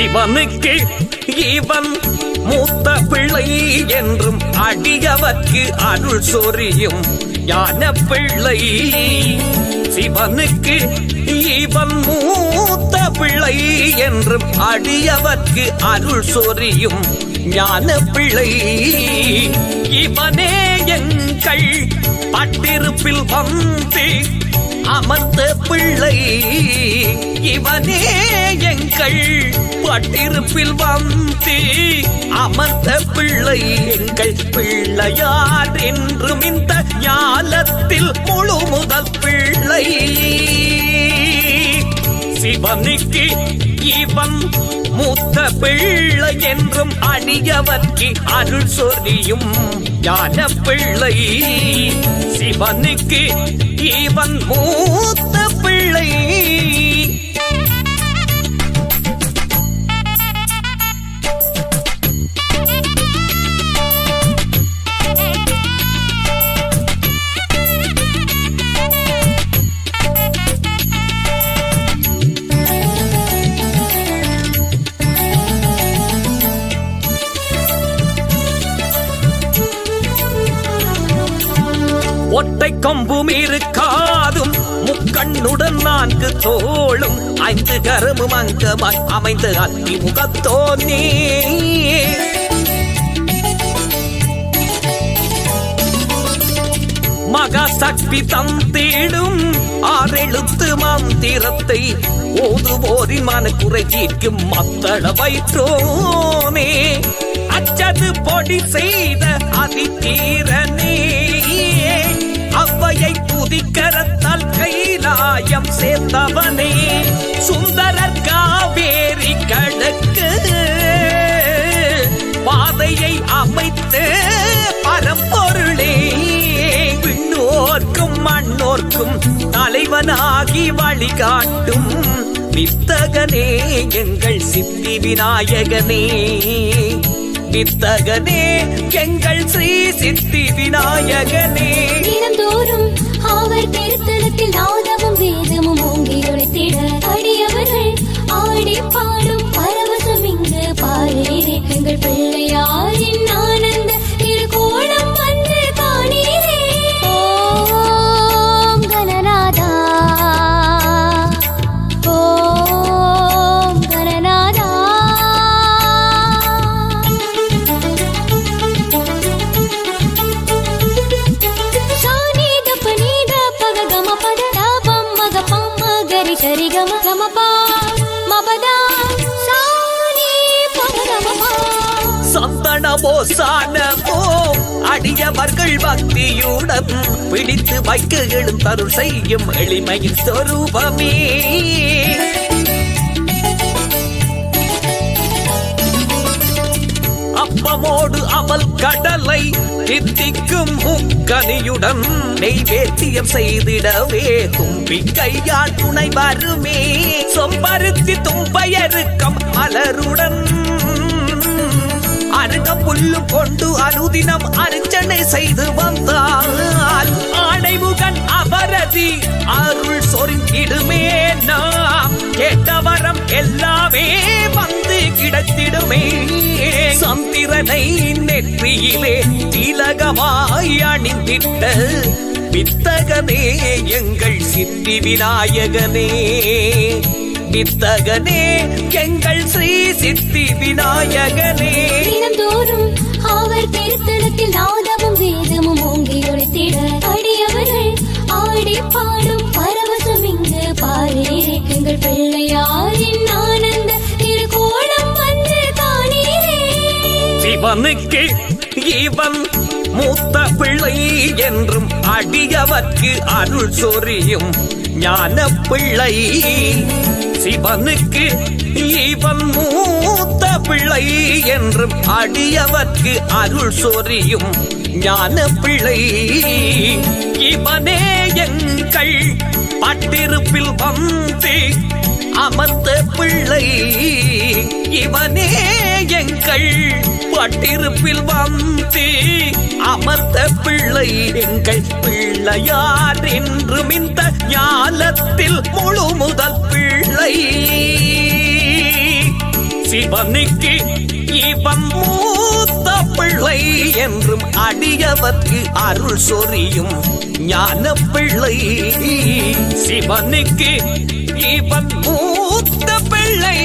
சிவனுக்கு இவன் மூத்த பிள்ளை என்றும் அடியவர்க்கு அருள் சொரியும் ஞான பிள்ளை. சிவனுக்கு இவன் மூத்த பிள்ளை என்றும் அடியவர்க்கு அருள் சொரியும் ஞான பிள்ளை. இவனே எங்கள் பட்டிருப்பில் வந்து அமர்ந்த பிள்ளை. இவனே எங்கள் பட்டிருப்பில் வந்து அமர்ந்த பிள்ளை. எங்கள் பிள்ளையார் என்றும் இந்த ஞாலத்தில் முழு முதல் பிள்ளை. சிவனுக்கு இவன் மூத்த பிள்ளை என்றும் அடியவர்க்கு அருள் சொரியும் ஞான பிள்ளை. சிவனுக்கு இவன் மூத்த பிள்ளை. ஒற்றை கொம்பும் இருக்காதும் முக்கண்ணுடன் 4 தோளும் 5 கரமும் அங்கமாய் அமைந்த அத்தி முகத்தோனே. மகாசக்தி தந்திடும் 6 எழுத்து மந்திரத்தை ஓதுவோரின் மனக்குறை தீர்க்கும் மத்தள வைத்தோனே. அச்சது பொடி செய்த அதிதீரனே. அவ்வையை புதிக்கரத்தால் கைலாயம் சேர்ந்தவனே. சுந்தரர் காவேரி கடக்கு பாதையை அமைத்து பரம்பொருளே. விண்ணோர்க்கும் மண்ணோர்க்கும் தலைவனாகி வழிகாட்டும் வித்தகனே எங்கள் சித்தி விநாயகனே. வித்தகனே எங்கள் ஸ்ரீ சித்தி விநாயகனே. தினந்தோறும் அவர் திருத்தலத்தில் நாதமும் வேதமும் ஓங்கி உரைத்திட அடியவர்கள் ஆடி பாடும் பரவசம் இங்கு பாரீரே. எங்கள் பிள்ளையாரின் ஆனந்த திருக்கோலம் வந்து காணீரே. ஓம் கணநாதா ஓம் கணநாதா. சந்தனமோ சானமோ அடியவர்கள் பக்தியுடன் பிடித்து வைக்க எழுந்தருள் செய்யும் எளிமையின் சொரூபமே. அப்பமோடு அவள் கடலை தித்திக்கும் முக்கனியுடன் நெய்வேத்தியம் செய்திடவே தும்பிக்கையால் துணை வருமே. சொம்பருத்தி தும்பையருக்கம் மலருடன் அருக புல்லு கொண்டு அனுதினம் அர்ச்சனை செய்து வந்தால் ஆணைமுகன் அவரதி அருள் சொரிந்திடுமே. நாம் கேட்டவரம் எல்லாமே வந்து கிடைத்திடுமே. சந்திரனை நெற்றியிலே திலகமாய் அணிந்திட்ட வித்தகனே எங்கள் சித்தி விநாயகனே. வித்தகனே எங்கள் ஸ்ரீ சித்தி விநாயகனே. தினந்தோறும் அவர் திருத்தலத்தில் நாதமும் வேதமும் ஓங்கி உரைத்திட அடியவர்கள் ஆடி பாடும் பரவசம் இங்கு பாரீரே. எங்கள் பிள்ளையாரின் ஆனந்த திருக்கோலம் வந்து காணீரே. சிவனுக்கு இவன் மூத்த பிள்ளை என்றும் அடியவர்க்கு அருள் சொரியும் ஞான பிள்ளை. சிவனுக்கு இவன் மூத்த பிள்ளை என்றும் அடியவர்க்கு அருள் சொரியும் ஞான பிள்ளை. இவனே எங்கள் பட்டிருப்பில் வந்து அமர்ந்த பிள்ளை. இவனே எங்கள் பட்டிருப்பில் வந்து அமர்ந்த பிள்ளை. எங்கள் பிள்ளையார் என்றும் இந்த ஞாலத்தில் முழு முதல் பிள்ளை. சிவனுக்கு இவன் மூத்த பிள்ளை என்றும் அடியவர்க்கு அருள் சொரியும் ஞான பிள்ளை. சிவனுக்கு இவன் மூத்த பிள்ளை.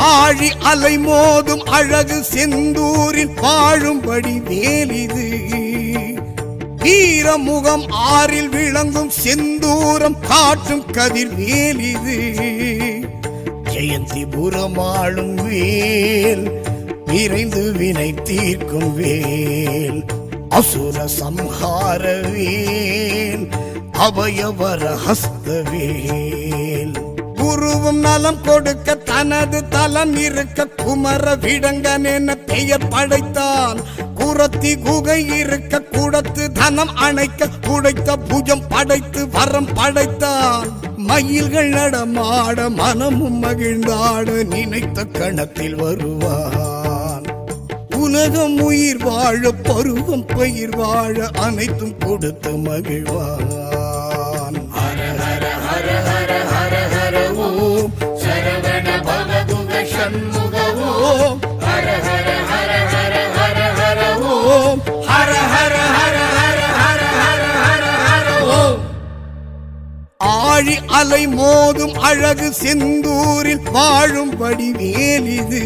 ஆழி அலை மோதும் அழகு செந்தூரில் வாழும்படி வேலிது வீரமுகம் ஆறில் விளங்கும் செந்தூரம் காட்டும் கதிர் வேலிது ஜெயந்திபுரம் ஆளும் வேல் விரைந்து வினை தீர்க்கும் வேல் அசுர சம்ஹார வேல் அபயவர ஹஸ்த வேல் குருவும் நலம் கொடுக்க தனது தலம் இருக்க குமர விடங்கன் என பெயர் படைத்தான் குரத்தி குகை இருக்க கூடத்து தனம் அணைக்க குடைத்த புஜம் படைத்து வரம் படைத்தான் மயில்கள் நடமாட மனமும் மகிழ்ந்தாட நினைத்த கணத்தில் வருவான் உலகம் உயிர் வாழ பருவம் பயிர் வாழ அனைத்தும் கொடுத்து மகிழ்வான் ஹர ஹர ஹர ஹர ஹர ஹர ஓம் சரவண பவதுக சண்முக ஓம் ஹர ஹர ஹர ஹர ஹர ஹர ஓம் ஹர ஹர ஹர ஹர ஹர ஹர ஹர ஹர ஓம் ஆழி அலை மோதும் அழகு செந்தூரில் வாழும்படி வேலிது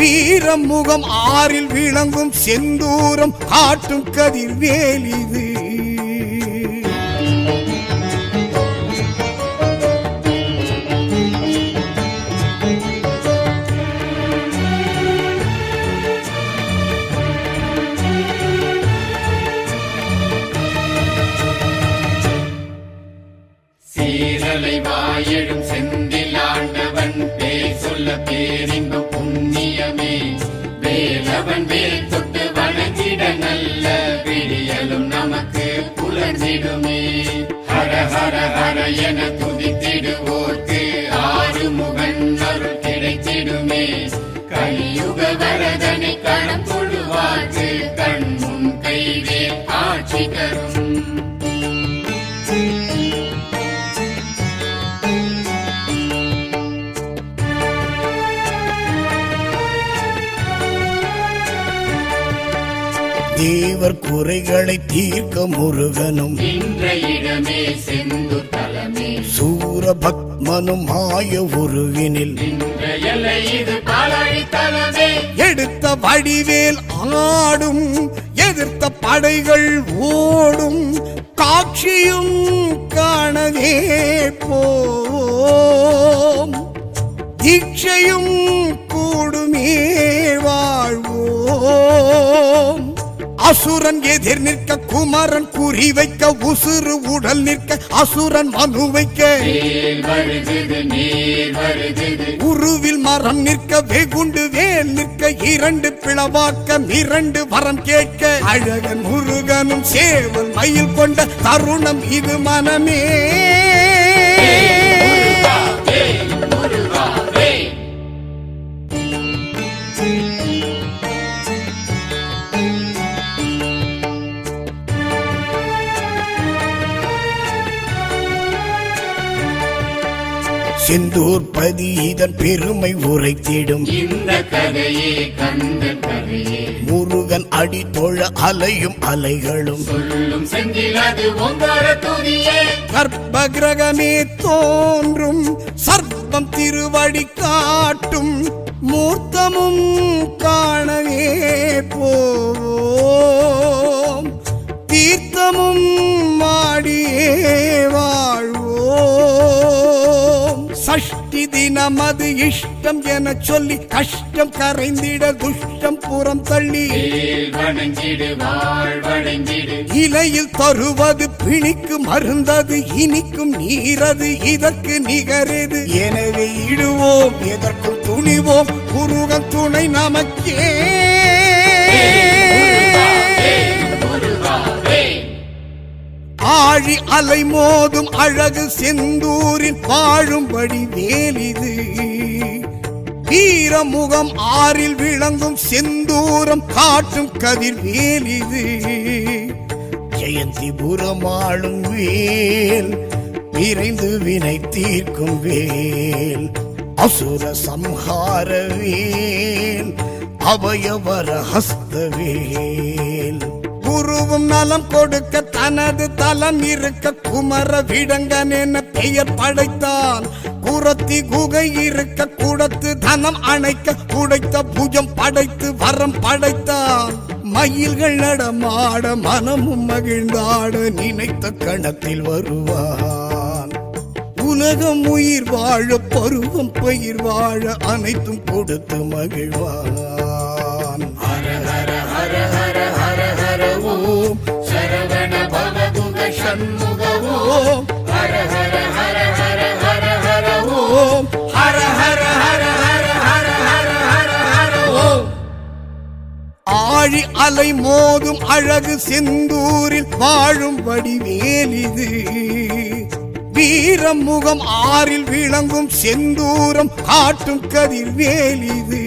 வீரமுகம் ஆறில் விளங்கும் செந்தூரம் காட்டும் கதிர் வேலிது சீரலை வாயெழும் செந்தில் ஆண்டவன் பேர் சொல்ல பேரின்ப புண்ணியமே வேலவன் வேல் தொட்டு வணங்கிட நல்ல விடியலும் நமக்கு புலர்ந்திடுமே ஹர ஹர ஹர என துதித்திடுவோர்க்கு ஆறுமுகன் அருள் கிடைத்திடுமே கலியுக வரதனை கணம் தொழுவார்க்கு கண் முன் கைவேல் காட்சி தரும் தேவர் குறைகளை தீர்க்க முருகனும் நின்ற இடமே செந்து தலமே சூரபத்மனும் மாய உருவினில் நின்ற எல்லை இது பாலாழி தலமே எடுத்த வடிவேல் ஆடும் எதிர்த்த படைகள் ஓடும் காட்சியும் காணவே போம் தீட்சையும் கூடுமே வாழ்வோம் அசுரன் எதிர் நிற்க குமரன் குறி வைக்க உசுறு உடல் நிற்க அசுரன் மனு வைக்க உருவில் மரம் நிற்க வெகுண்டு வேல் நிற்க இரண்டு பிளவாக்க இரண்டு வரம் கேட்க அழகன் முருகனும் சேவல் மயில் கொண்ட தருணம் இது மனமே செந்தூர் பதி இதன் பெருமை உரைத்திடும் இந்த கதையே கந்த கதையே முருகன் அடி தொழ அலையும் அலைகளும் சொல்லும் செந்தில் அது ஓங்கார துதியே கர்ப்ப கிரகமே தோன்றும் சர்ப்பம் திருவடி காட்டும் மூர்த்தமும் காணவே போவோம் தீர்த்தமும் மாடியே வாழ்வோம் சஷ்டி தினமது இஷ்டம் என சொல்லி கஷ்டம் கரைந்திட துஷ்டம் புறம் தள்ளி வணங்கிடு வாழ்வடைந்திடு இலையில் தருவது பிணிக்கு மருந்தது இனிக்கும் நீரது இதற்கு நிகரது எனவே இடுவோம் எதற்கும் துணிவோம் முருகன் துணை நமக்கே ஆழி அலை மோதும் அழகு செந்தூரில் வாழும்படி வேலிது வீரமுகம் ஆறில் விளங்கும் செந்தூரம் காட்டும் கதிர் வேலிது ஜெயந்திபுரம் ஆளும் வேல் விரைந்து வினை தீர்க்கும் வேல் அசுர சம்ஹார வேல் அபயவர ஹஸ்த வேல் குருவும் நலம் கொடுக்க தனது தலம் இருக்க குமர விடங்கன் என பெயர் படைத்தான். குரத்தி குகை இருக்க குடத்து தனம் அணைக்க உடைத்த புஜம் படைத்து வரம் படைத்தான். மயில்கள் நடமாட மனமும் மகிழ்ந்தாட நினைத்த கணத்தில் வருவான். உலகம் உயிர் வாழ பருவம் பயிர் வாழ அனைத்தும் கொடுத்து மகிழ்வான். ஹர ஹர ஹர ஹர ஹர ஹர ஓம் சரவண பவகுக சண்முக ஓம் ஹர ஹர ஹர ஹர ஹர ஹர ஓம் ஹர ஹர ஹர ஹர ஹர ஹர ஹர ஹர ஓம். ஆழி அலை மோதும் அழகு செந்தூரில் வாழும் வடிவேலிது. வீரம் முகம் ஆறில் விளங்கும் செந்தூரம் காட்டும் கதிர்வேலிது.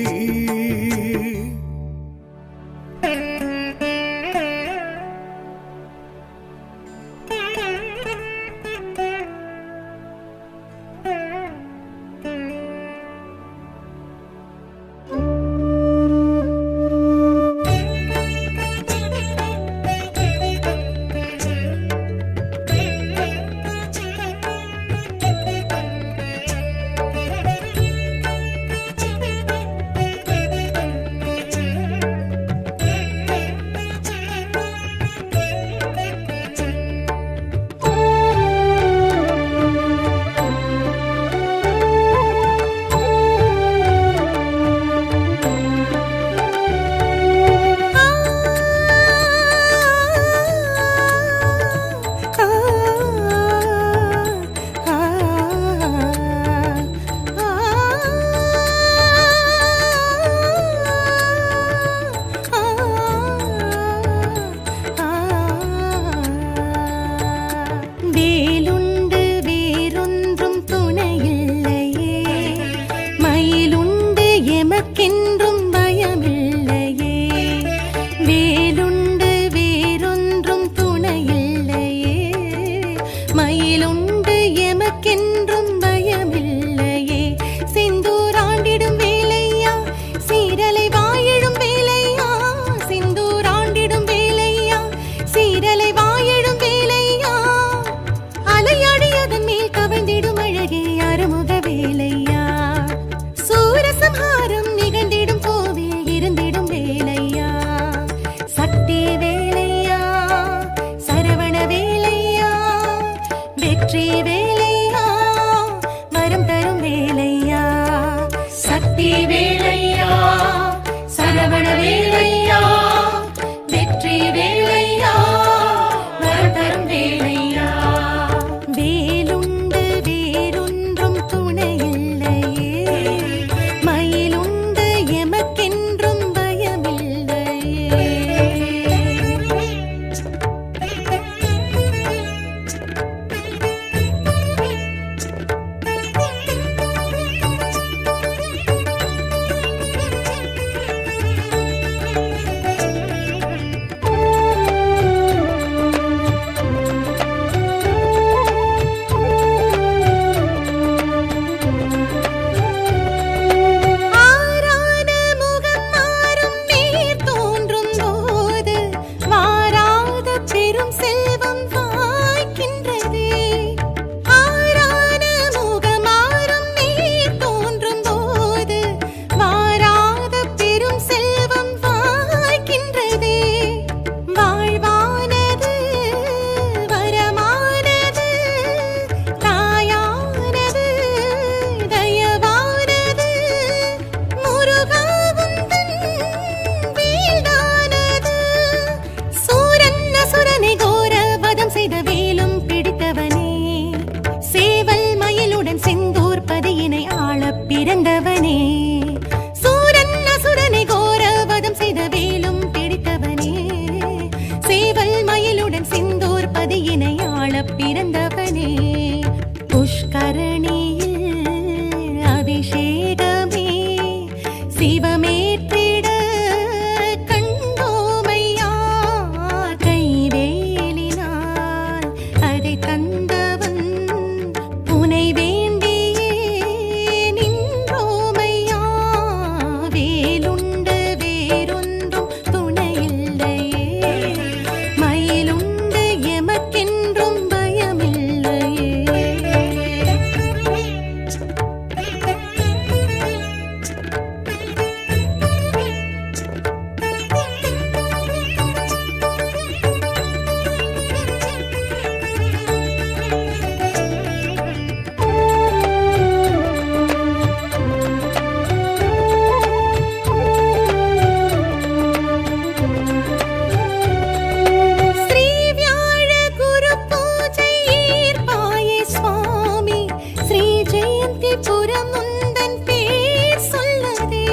புரம் முந்தன் பேர் சொல்லுதே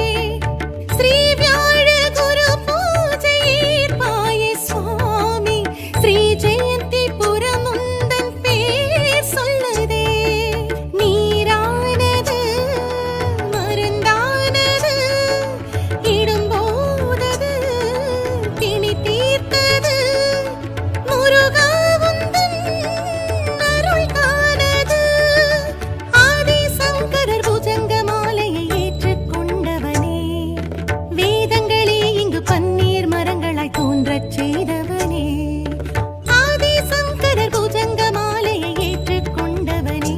ஸ்ரீ வியாழ குரு பூஜை ஏற்பாயே சுவாமி ஸ்ரீ ஜெயந்தி புரம் முந்தன் பேர் சொல்லுதே நீரானது மருந்தானது இடும்போதது பிணி தீர்த்தது முருகா உந்தன் அருள் காணது ஆதிசங்கரர் புஜங்க மாலையை ஏற்றுக்கொண்டவனே வேதங்களே இங்கு பன்னீர் மரங்களாய் தோன்றச் செய்தவனே ஆதிசங்கரர் புஜங்க மாலையை ஏற்றுக்கொண்டவனே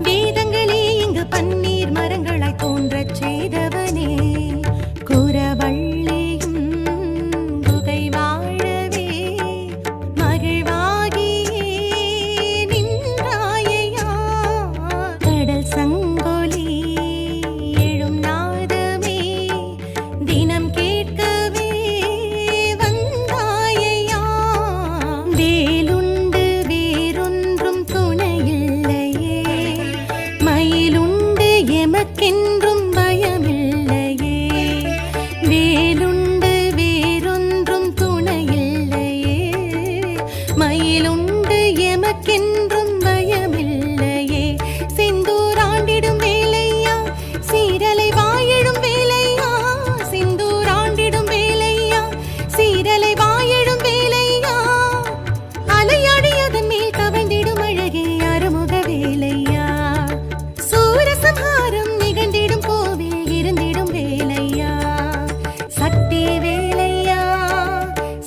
வேதங்களே இங்கு பன்னீர் மரங்களாய் தோன்றச் செய்தவனே குரவள்ளியும் குகை வாழவே மகிழ்வாகியே நின்றாயையா கடல் சங்கொலி எழும் நாதமே தினம் கேட்கவே வந்தாயையா வேலுண்டு வேறொன்றும் துணையில்லையே மயிலுண்டு எமக்கென்றும் பயமில்லையே வேலுண்டு வேறொன்றும் துணையில்லையே மயிலுண்டு எமக்கென்றும் பயமில்லையே செந்தூராண்டிடும் வேலையா சீரலை வாழிடும் வேலையா செந்தூராண்டிடும் வேலையா சீரலை வாழிடும் வேலையா அலையாடியதன் மேல் கவர்ந்திடும் அழகே அருமுக வேலையா சூரசம்ஹாரம் நிகழ்ந்திடும் கோவில் இருந்திடும் வேலையா சக்தி வேலையா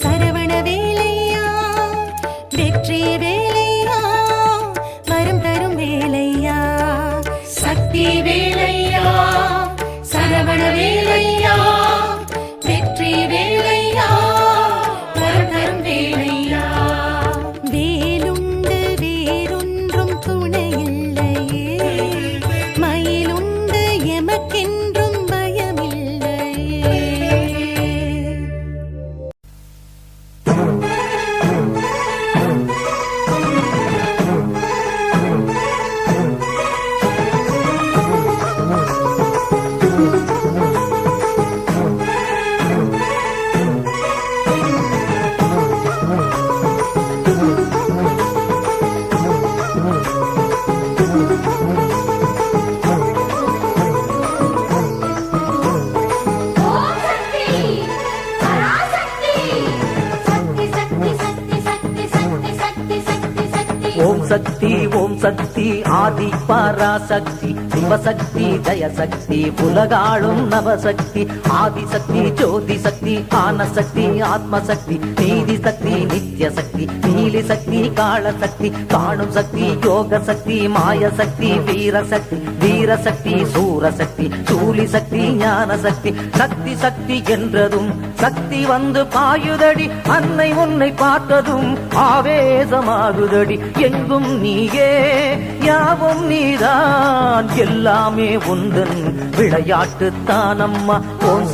சரவண வேலையா வெற்றி வேலையா வரம் தரும் வேலையா சக்தி வேலையா சரவண வேலையா வெற்றி வேலையா வரம் தரும் வேலையா வேலுண்டு வேறொன்றும் துணையில்லையே மயிலுண்டு எமக்கென்றும் பயமில்லையே ஓம் சக்தி ஆதி பராசக்தி சிவசக்தி ஜெயசக்தி உலகாளும் நவசக்தி ஆதிசக்தி ஜோதி சக்தி ஆனசக்தி ஆத்மசக்தி நீதி சக்தி நித்ய சக்தி நீலி சக்தி காளசக்தி காணும் சக்தி யோக சக்தி மாய சக்தி வீரசக்தி சூரசக்தி சூலி சக்தி ஞான சக்தி சக்தி சக்தி என்றதும் சக்தி வந்து பாயுதடி அன்னை உன்னை பார்த்ததும் ஆவேசமாகுதடி எங்கும் நீயே யாவும் நீதான் எல்லாமே உந்தன் விளையாட்டு தானம்மா ஓம்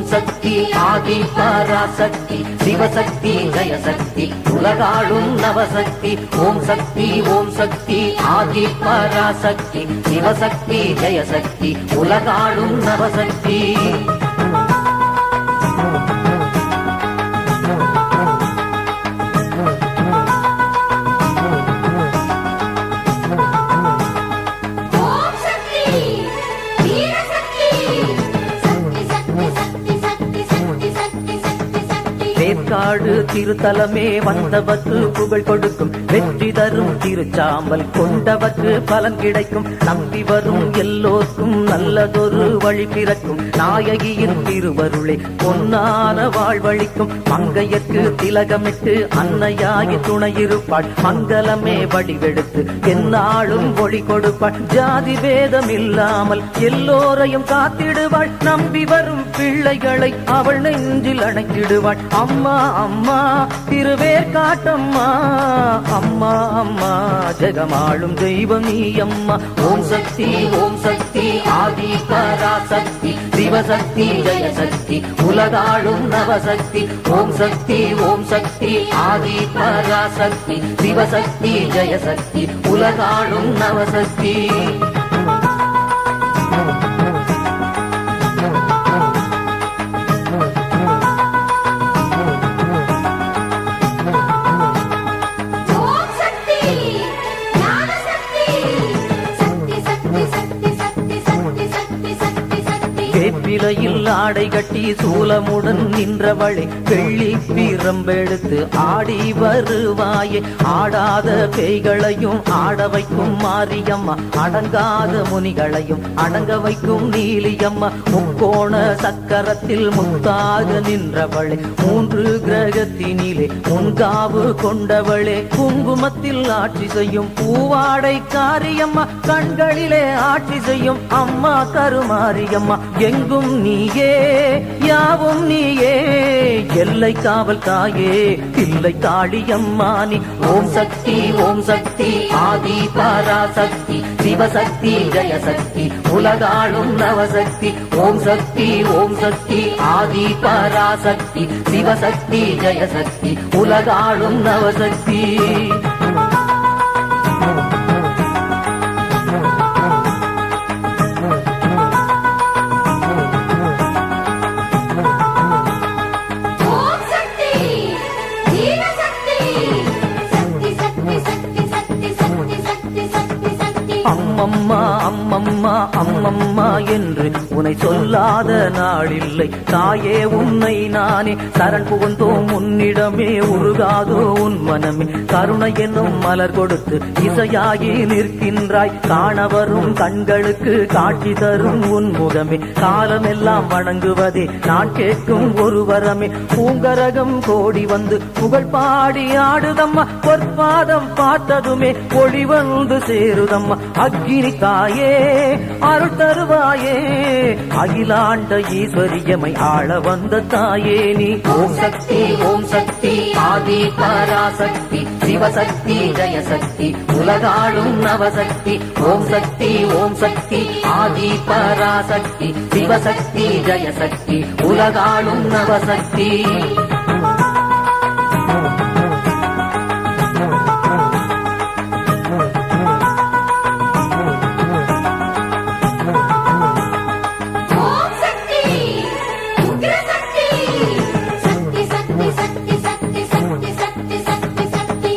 சக்தி ஆதி பராசக்தி சிவசக்தி ஜெயசக்தி உலகாளும் நவசக்தி ஓம் சக்தி ஆதி பராசக்தி சிவசக்தி ஜெயசக்தி உலகாளும் நவசக்தி வேற்காடு திருத்தலமே வந்தவர்க்கு புகழ் கொடுக்கும் வெற்றி தரும் திருச்சாம்பல் கொண்டவர்க்கு பலன் கிடைக்கும் நம்பி வரும் எல்லோருக்கும் நல்லதொரு வழி பிறக்கும் நாயகியின் திருவருளை பொன்னான வாழ்வழிக்கும் மங்கையர்க்கு திலகமிட்டு அன்னையாகி துணையிருப்பாள் மங்களமே வடிவெடுத்து எந்நாளும் ஒளி கொடுப்பாள் ஜாதி பேதம் இல்லாமல் எல்லோரையும் காத்திடுவாள் நம்பி வரும் பிள்ளைகளை அவள் நெஞ்சில் அணைத்திடுவாள் அம்மா அம்மா திருவேற்காட்டம்மா அம்மா அம்மா ஜெகமாளும் தெய்வம் நீ அம்மா ஓம் சக்தி ஆதி பராசக்தி சிவசக்தி ஜெயசக்தி உலகாளும் நவசக்தி ஓம் சக்தி ஆதி பராசக்தி சிவசக்தி ஜெயசக்தி உலகாளும் நவசக்தி வெண்ணிலையில் ஆடை கட்டி சூலமுடன் நின்றவளே வெள்ளி பிரம்பெடுத்து ஆடி வருவாயே ஆடாத பேய்களையும் ஆட வைக்கும் மாரியம்மா அடங்காத முனிகளையும் அடங்க வைக்கும் நீலியம்மா முக்கோண சக்கரத்தில் முத்தாக நின்றவளே மூன்று கிரகத்தினிலே முன்காவு கொண்டவளே குங்குமத்தில் ஆட்சி செய்யும் பூவாடை காரியம்மா கண்களிலே ஆட்சி செய்யும் அம்மா கருமாரியம்மா எங்கும் நீயே யாவும் நீயே எல்லை காவல் தாயே தில்லை காளியம்மா நீ ஓம் சக்தி ஆதி பராசக்தி சிவசக்தி ஜெயசக்தி உலகாளும் நவசக்தி ஓம் சக்தி ஆதி பராசக்தி சிவசக்தி ஜெயசக்தி உலகாளும் நவசக்தி அம்மம்மா என்று உன்னை சொல்லாத நாளில்லை தாயே உன்னை நானே சரண் புகுந்தோம் உன்னிடமே உருகாதோ உன் மனமே கருணை என்னும் மலர் கொடுத்து இசையாகி நிற்கின்றாய் காணவரும் கண்களுக்கு காட்சி தரும் உன் முகமே காலமெல்லாம் வணங்குவதே நான் கேட்கும் ஒரு வரமே பூங்கரகம் கோடி வந்து புகழ் பாடி ஆடுதம்மா பொற்பாதம் பார்த்ததுமே ஒளி வந்து சேருதம்மா அக்கினி தாயே அருள் தருவாயே அகிலாண்ட ஈஸ்வரியமை ஆள வந்த தாயே நீ ஓம் சக்தி ஆதி பராசக்தி சிவசக்தி ஜெயசக்தி உலகாளும் நவசக்தி ஓம் சக்தி ஆதி பராசக்தி சிவசக்தி ஜெயசக்தி உலகாளும் நவசக்தி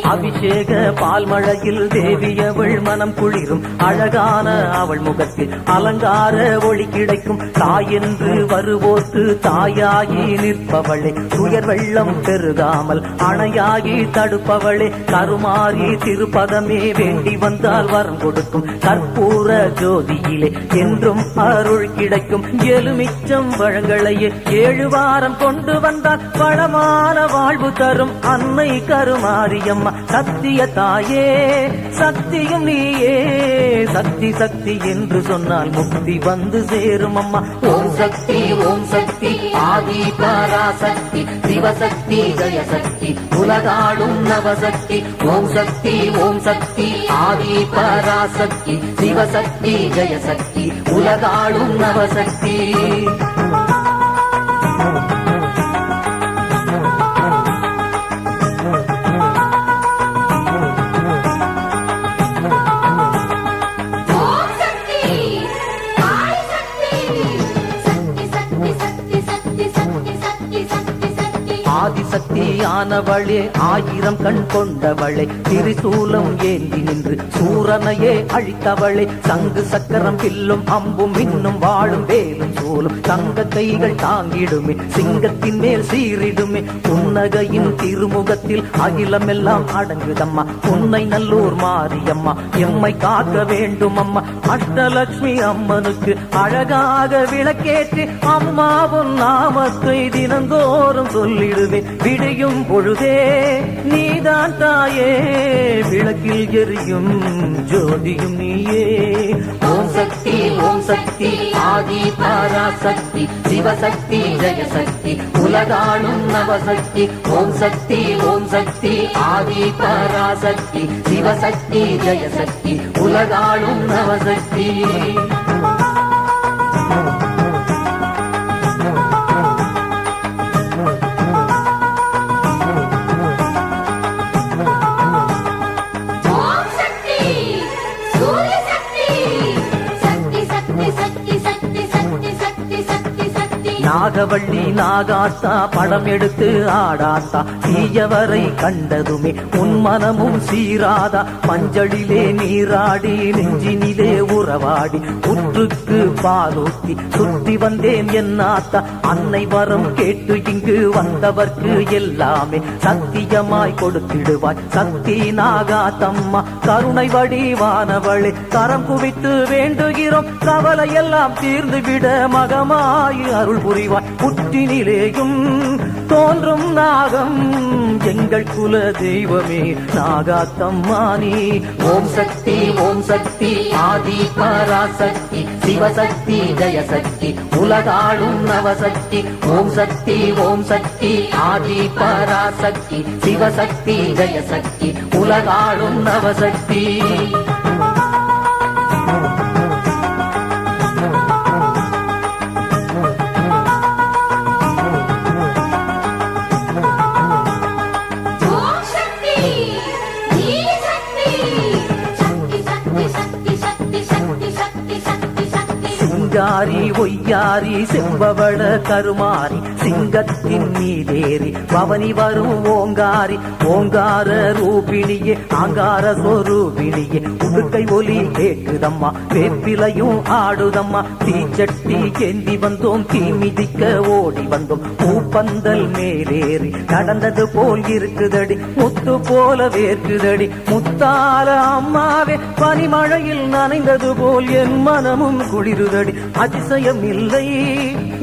அபிஷேக பால்மழையில் தேவியவள் மனம் குளிரும் அழகான அவள் முகத்தில் அலங்கார ஒளி கிடைக்கும் தாய் என்று வருவோர்க்கு தாயாகி நிற்பவளே துயர் வெள்ளம் பெருகாமல் அணையாகி தடுப்பவளே கருமாறி திருப்பதமே வேண்டி வந்தால் வரம் கொடுக்கும் கற்பூர ஜோதியிலே என்றும் அருள் கிடைக்கும் எலுமிச்சம் பழங்களையே 7 வாரம் கொண்டு வந்தால் வளமான வாழ்வு தரும் அன்னை கருமாரியம்மா சத்திய தாயே சக்தியும் நீயே சக்தி என்று சொன்னால் முக்தி வந்து சேரும் அம்மா ஓம் சக்தி ஆதி பராசக்தி சிவசக்தி ஜெயசக்தி உலகாளும் நவசக்தி ஓம் சக்தி ஆதி பராசக்தி சிவசக்தி ஜெயசக்தி உலகாளும் நவசக்தி ஆதிசக்தியானவளே 1000 கண் கொண்டவளே திரிசூலம் ஏந்தி நின்று சூரனையே அழித்தவளே சங்கு சக்கரம் பில்லும் அம்பும் இன்னும் வாழும் வேலும் சூலும் தங்க கைகள் தாங்கிடுமே சிங்கத்தின் மேல் சீரிடுமே புன்னகையின் திருமுகத்தில் அகிலமெல்லாம் அடங்குதம்மா உன்னை நல்லூர் மாரியம்மா எம்மை காக்க வேண்டும் அம்மா அஷ்டலட்சுமி அம்மனுக்கு அழகாக விளக்கேற்றி அம்மாவும் நாமத்தை தினந்தோறும் சொல்லிடுவேன் விடையும் பொழுதே நீதான் தாயே விளக்கில் எரியும் ஜோதியும் நீயே ஓம் சக்தி ஆதி பராசக்தி சிவசக்தி ஜெயசக்தி உலகாளும் நவசக்தி ஓம் சக்தி ஆதி பராசக்தி சிவசக்தி ஜெயசக்தி உலகாளும் நவசக்தி நாகவள்ளி நாகாத்தா படம் எடுத்து ஆடாத்தா தீயவரை கண்டதுமே உன் மனமும் சீராதா மஞ்சளிலே நீராடி நெஞ்சினிலே உற உறவாடி புற்றுக்கு பாலூத்தி சுத்தி வந்தேன் என்னாத்தா அன்னை வரம் கேட்டு இங்கு வந்தவர்க்கு எல்லாமே சத்தியமாய் கொடுத்திடுவாய் சக்தி நாகாத்தம்மா கருணை வடிவானவளே கரம் குவித்து வேண்டுகிறோம் கவலை எல்லாம் தீர்ந்து விட மகமாய் அருள் புரிவாய் புற்றினிலேயும் தோன்றும் நாகம் எங்கள் குல தெய்வமே நாகாத்தம்மா நீ ஓம் சக்தி ஆதி பராசக்தி சிவசக்தி ஜெயசக்தி உலகாளும் நவசக்தி ஓம் சக்தி ஆதி பராசக்தி சிவசக்தி ஜெயசக்தி உலகாளும் நவசக்தி சிங்காரி ஒய்யாரி செம்பவள கருமாரி சிங்கத்தின் மீதேறி பவனி வரும் ஓங்காரி ஓங்கார ரூபிணியே ஆங்கார சொரூபிணியே உடுக்கை ஒலி கேட்குதம்மா வேப்பிலையும் ஆடுதம்மா தீச்சட்டி ஏந்தி வந்தோம் தீ மிதிக்க ஓடி வந்தோம் பூப்பந்தல் மேலேறி நடந்தது போல் இருக்குதடி முத்து போல வேர்க்குதடி முத்தால அம்மாவே பனிமழையில் நனைந்தது போல் என் மனமும் குளிருதடி அதிசயம் இல்லை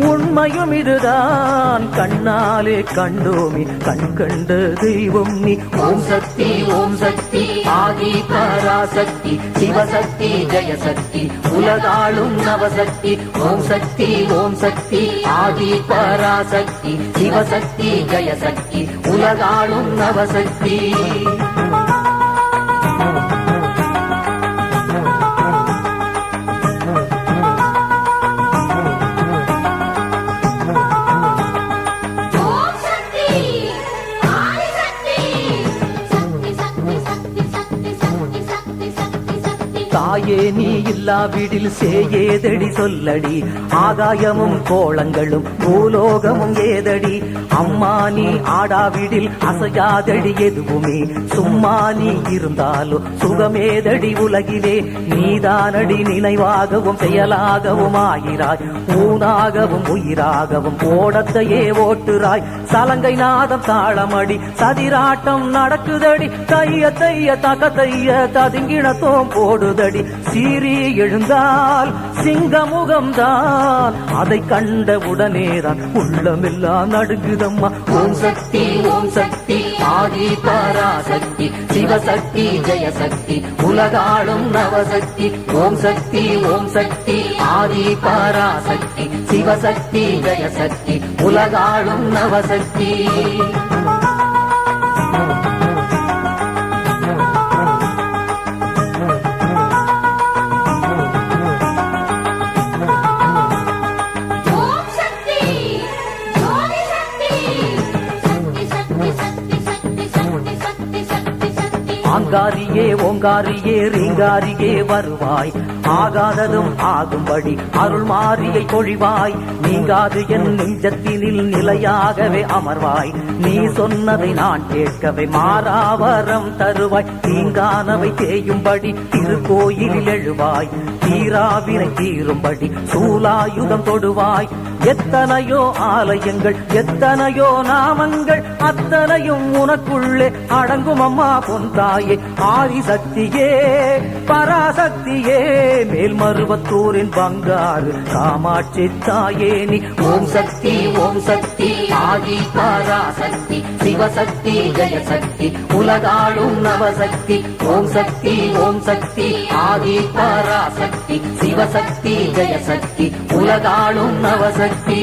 உண்மையும் இதுதான் கண்ணாலே கண்டோமி கண் கண்ட தெய்வம் நீ ஓம் சக்தி ஆதி பராசக்தி சிவசக்தி ஜெயசக்தி உலகாளும் நவசக்தி ஓம் சக்தி ஆதி பராசக்தி சிவசக்தி ஜெயசக்தி உலகாளும் நவசக்தி தாயே நீ இல்லாவிடில் சேயேதடி சொல்லடி ஆகாயமும் கோளங்களும் பூலோகமும் ஏதடி அம்மா நீ ஆடாவிடில் அசையாதடி எதுவுமே சும்மா நீ இருந்தாலும் சுகமேதடி உலகிலே நீதானடி நினைவாகவும் செயலாகவும் ஆகிறாய் ஊனாகவும் உயிராகவும் ஓடத்தையே ஓட்டுறாய் சலங்கை நாதம் தாளமடி சதிராட்டம் நடக்குதடி தைய தகத்தைய ததுங்கிணத்தோம் போடுதடி சீறி எழுந்தால் சிங்கமுகம்தான் அதை கண்ட உடனேதான் உள்ளமெல்லாம் நடுங்குதம்மா ஓம் சக்தி ஆதி பராசக்தி சிவசக்தி ஜெயசக்தி உலகாளும் நவசக்தி ஓம் சக்தி ஆதி பராசக்தி சிவசக்தி ஜெயசக்தி உலகாளும் நவசக்தி ஆங்காரியே ஓங்காரியே ரீங்காரியே வருவாய் ஆகாததும் ஆகும்படி அருள் மாரியை பொழிவாய் நீங்காது என் நெஞ்சத்தினில் நிலையாகவே அமர்வாய் நீ சொன்னதை நான் கேட்கவே மாறாவரம் தருவாய் தீங்கானவை தேயும்படி திருக்கோயிலில் எழுவாய் தீராவினை தீரும்படி சூலாயுதம் தொடுவாய் எத்தனையோ ஆலயங்கள் எத்தனையோ நாமங்கள் அத்தனையும் உனக்குள்ளே அடங்கும் அம்மா பொன்தாயே ஆதிசக்தியே பராசக்தியே மேல்மருவத்தூரின் பங்காறு காமாட்சி தாயே நீ ஓம் சக்தி ஆதி பராசக்தி சிவசக்தி ஜெயசக்தி உலகாளும் நவசக்தி ஓம் சக்தி ஆதி பராசக்தி சிவசக்தி ஜெயசக்தி உலகாளும் நவசக்தி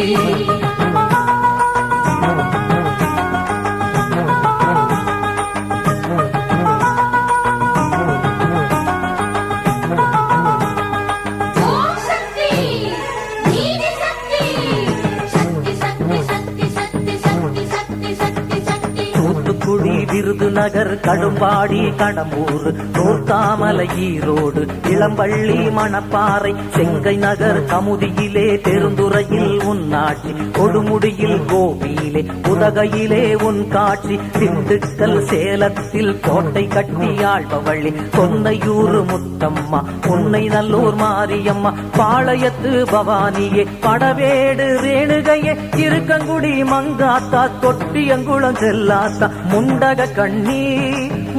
தூத்துக்குடி விருதுநகர் நகர் கடும்பாடி கடம்பூர் நூர்தாமலை ஈரோடு இளம்பள்ளி மணப்பாறை செங்கை நகர் கமுதியிலே பெருந்துறையில் உன்னாட்சி கொடுமுடியில் கோபியிலே உதகையிலே உன் காட்சி திண்டுக்கல் சேலத்தில் கோட்டை கட்டி ஆழ்பவள்ளி கொன்னையூர் முத்தம்மா உன்னை நல்லூர் மாரியம்மா பாளையத்து பவானியே படவேடு ரேணுகையே இருக்கங்குடி மங்காத்தா தொட்டியங்குளம் செல்லாத்தா முண்டக கண்ணி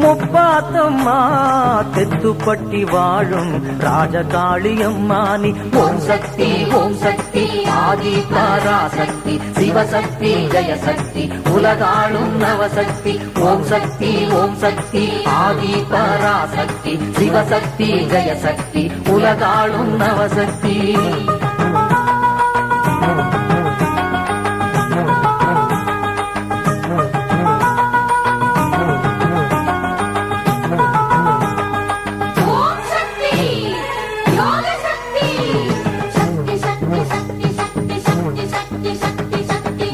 முப்பாத்தம்மா தெத்துப்பட்டி வாழும் ராஜகாளியம்மா நீ ஓம் சக்தி ஆதி பராசக்தி சிவசக்தி ஜெயசக்தி உலகாளும் நவசக்தி ஓம் சக்தி ஆதி பராசக்தி சிவசக்தி ஜெயசக்தி உலகாளும் நவசக்தி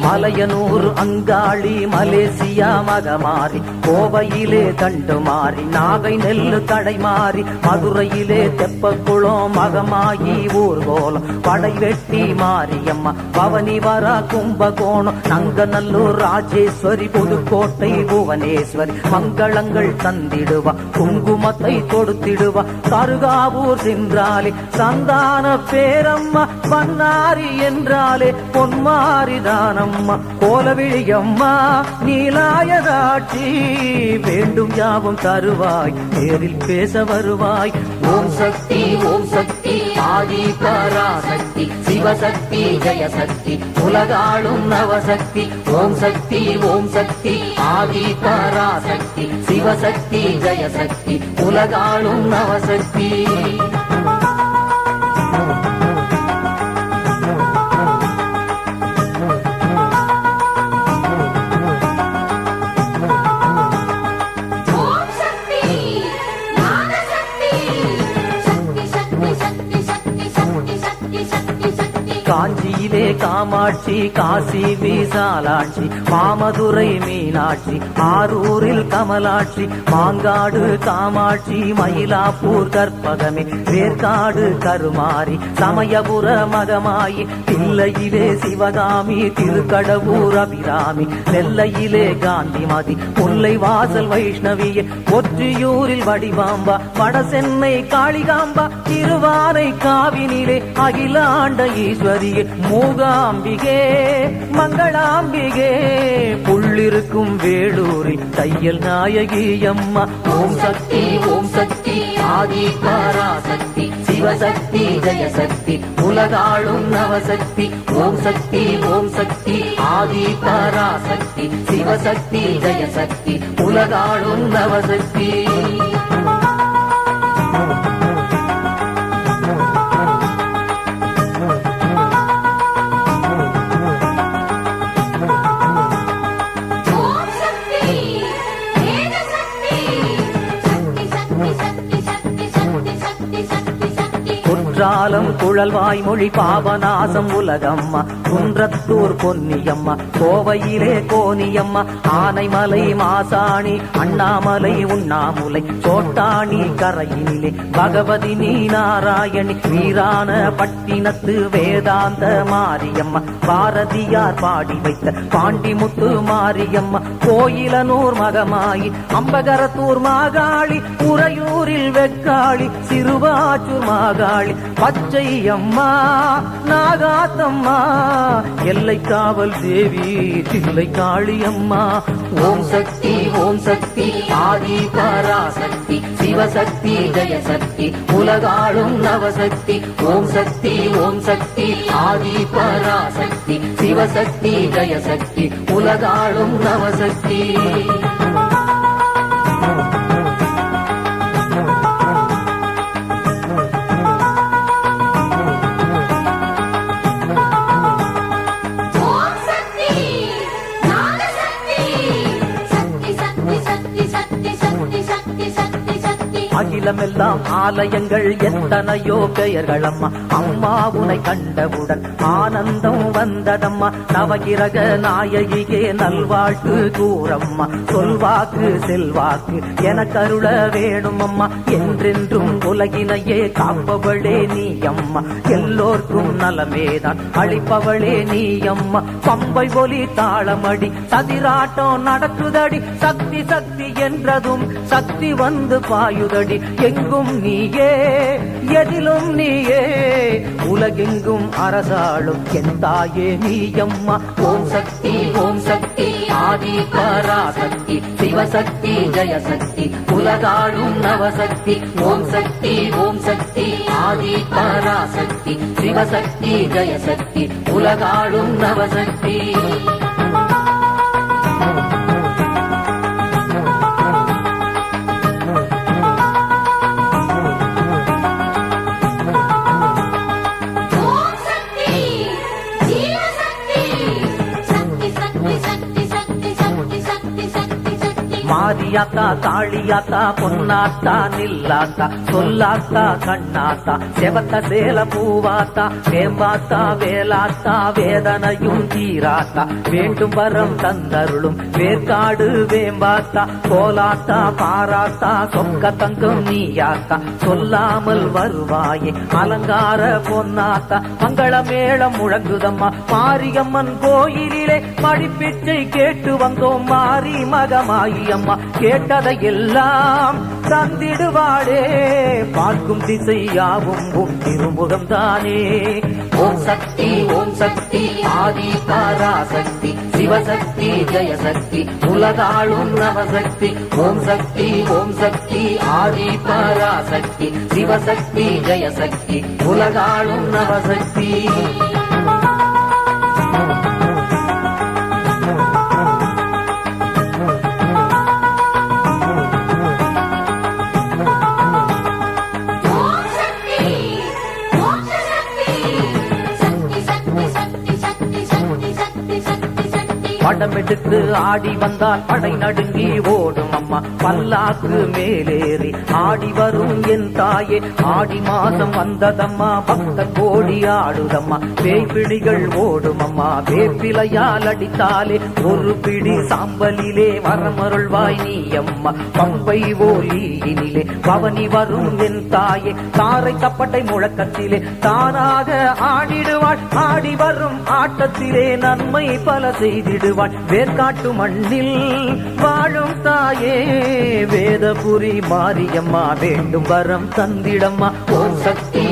மலையனூர் அங்காளி மலேசியா மகமாரி கோவையிலே தண்டுமாறி நாகை நெல்லு கடைமாறி மதுரையிலே தெப்பக்குளம் மகமாயி ஊர்கோலம் படைவெட்டி மாரியம்மா பவனி வர கும்பகோணம் நங்கநல்லூர் ராஜேஸ்வரி புதுக்கோட்டை புவனேஸ்வரி மங்களங்கள் தந்திடுவா குங்குமத்தை கொடுத்திடுவா கருகாவூர் சென்றாலே சந்தான பேரம்மா பன்னாரி என்றாலே பொன்மாரிதானம்மா கோலவிழியம்மா நீலாயதாட்சி வேண்டும் யாவும் தருவாய் நேரில் பேச வருவாய் ஓம் சக்தி ஆதி பராசக்தி சிவசக்தி ஜெயசக்தி உலகாளும் நவசக்தி ஓம் சக்தி ஆதி பராசக்தி சிவசக்தி ஜெயசக்தி உலகாளும் நவசக்தி காஞ்சியிலே காமாட்சி காசி விசாலாட்சி மாமதுரை மீனாட்சி ஆரூரில் கமலாட்சி மாங்காடு காமாட்சி மயிலாப்பூர் கற்பகமே வேர்காடு கருமாரி சமயபுர மகமாயி தில்லையிலே சிவகாமி திருக்கடவூர் அபிராமி நெல்லையிலே காந்திமதி முல்லை வாசல் வைஷ்ணவியே ஒற்றியூரில் வடிவாம்பா வடசென்னை காளிகாம்பா திருவானை காவினிலே அகிலாண்ட ஈஸ்வரியே மூகாம்பிகே மங்களாம்பிகே புள்ளிருக்கும் வேளூரில் தையல் நாயகி அம்மா ஓம் சக்தி ஆதி பராசக்தி சிவசக்தி ஜெயசக்தி உலகாளும் நவசக்தி ஓம் சக்தி ஆதி பராசக்தி சிவசக்தி ஜெயசக்தி உலகாளும் நவசக்தி குற்றாலம் குழல் வாய்மொழி பாபநாசம் உலகம்மா குன்றத்தூர் பொன்னியம்மா கோவையிலே கோனியம்மா ஆனைமலை மாசாணி அண்ணாமலை உண்ணாமுலை சோட்டாணி கரையினிலே பகவதி நீ நாராயணி வீரான பட்டினத்து வேதாந்த மாரியம்மா பாரதியார் பாடி வைத்த பாண்டிமுத்து மாரியம்மா கோயிலனூர் மகமாயி அம்பகரத்தூர் மாகாளி உறையூரில் வெக்காளி சிறுவாச்சூர் மாகாளி பச்சையம்மா நாகாத்தம்மா எல்லை காவல் தேவி தில்லை காளியம்மா ஓம் சக்தி ஆதி பராசக்தி சிவசக்தி ஜெயசக்தி உலகாளும் நவசக்தி ஓம் சக்தி ஆதி பராசக்தி சிவசக்தி ஜெயசக்தி உலகாளும் நவசக்தி இல்லமெல்லாம் ஆலயங்கள் எத்தனையோ பெயர்களம்மா அம்மா உனை கண்டவுடன் ஆனந்தம் வந்ததம்மா நவகிரக நாயகியே நல்வாழ்த்து கூறம்மா சொல்வாக்கு செல்வாக்கு என கருள வேணும் அம்மா என்றென்றும் உலகினையே காப்பவளே நீ அம்மா எல்லோர்க்கும் நலமேதான் அளிப்பவளே நீ அம்மா பம்பை ஒலி தாளமடி சதிராட்டம் நடக்குதடி சக்தி சக்தி என்றதும் சக்தி வந்து பாயுதடி எங்கும் நீயே எதிலும் நீயே உலகெங்கும் அரசாளும் என் தாயே நீ அம்மா ஓம் சக்தி ஆதி பராசக்தி சிவசக்தி ஜெயசக்தி உலகாளும் நவசக்தி ஓம் சக்தி ஆதி பராசக்தி சிவசக்தி ஜெயசக்தி உலகாளும் நவசக்தி மாரியாத்தா தாளியாத்தா பொன்னாத்தா நில்லாத்தா சொல்லாத்தா கண்ணாத்தா செவத்த சேல பூவாத்தா வேம்பாத்தா வேலாத்தா வேதனையும் தீராத்தா வேண்டும் வரம் தந்தருளும் வேர்க்காடு வேம்பாத்தா கோலாத்தா பாராத்தா சொக்க தங்கம் நீயாத்தா சொல்லாமல் வருவாயே அலங்கார பொன்னாத்தா மங்கள மேளம் முழங்குதம்மா மாரியம்மன் கோயிலிலே படிப்பிச்சை கேட்டு வந்தோம் மாரி மகமாயி அம்மா கேட்டதையெல்லாம் தந்திடுவாளே பார்க்கும் திசையாவும் உன் திருமுகம் தானே ஓம் சக்தி ஆதி பராசக்தி சிவசக்தி ஜெயசக்தி உலகாளும் நவசக்தி ஓம் சக்தி ஆதி பராசக்தி சிவசக்தி ஜெயசக்தி உலகாளும் நவசக்தி படமெடுத்து ஆடி வந்தால் படை நடுங்கி ஓடும் அம்மா பல்லாக்கு மேலேறி ஆடி வரும் என் தாயே ஆடி மாசம் வந்ததம்மா பக்த கோடி ஆடுதம்மா பேய்பிடிகள் ஓடும் அம்மா வேப்பிலையால் அடித்தாலே ஒரு பிடி சாம்பலிலே வரமருள்வாய் நீ அம்மா பம்பை ஓலியினிலே பவனி வரும் என் தாயே தாரை தப்பட்டை முழக்கத்திலே தானாக ஆடிடுவாள் ஆடி வரும் ஆட்டத்திலே நன்மை பல செய்திடுவாள் வேர்காட்டு மண்ணில் வாழும் தாயே வேதபுரி மாரியம்மா வேண்டும் வரம் தந்திடம்மா ஓம் சக்தி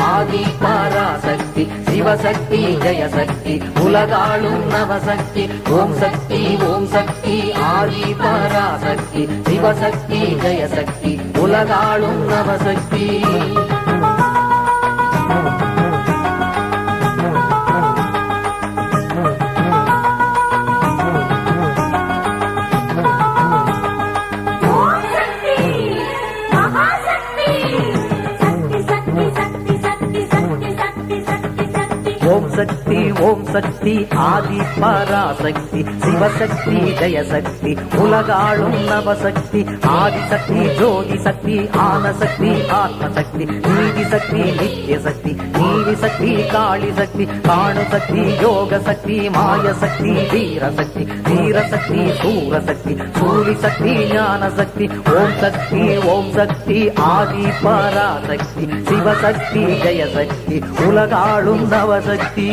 ஆதி பராசக்தி சிவசக்தி ஜெயசக்தி உலகாளும் நவசக்தி ஓம் சக்தி ஆதி பராசக்தி சிவசக்தி ஜெயசக்தி உலகாளும் நவசக்தி ஓம் சக்தி ஆதி பராசக்தி சிவசக்தி ஜெயசக்தி உலகாளும் நவசக்தி ஆதிசக்தி ஜோதி சக்தி ஆனசக்தி ஆத்மசக்தி நீதி சக்தி நித்திய சக்தி நீதி சக்தி காளி சக்தி காணு சக்தி யோக சக்தி மாய சக்தி வீரசக்தி வீரசக்தி சூரசக்தி சூரி சக்தி ஞான சக்தி ஓம் சக்தி ஆதி பராசக்தி சிவசக்தி ஜெயசக்தி உலகாளும் நவசக்தி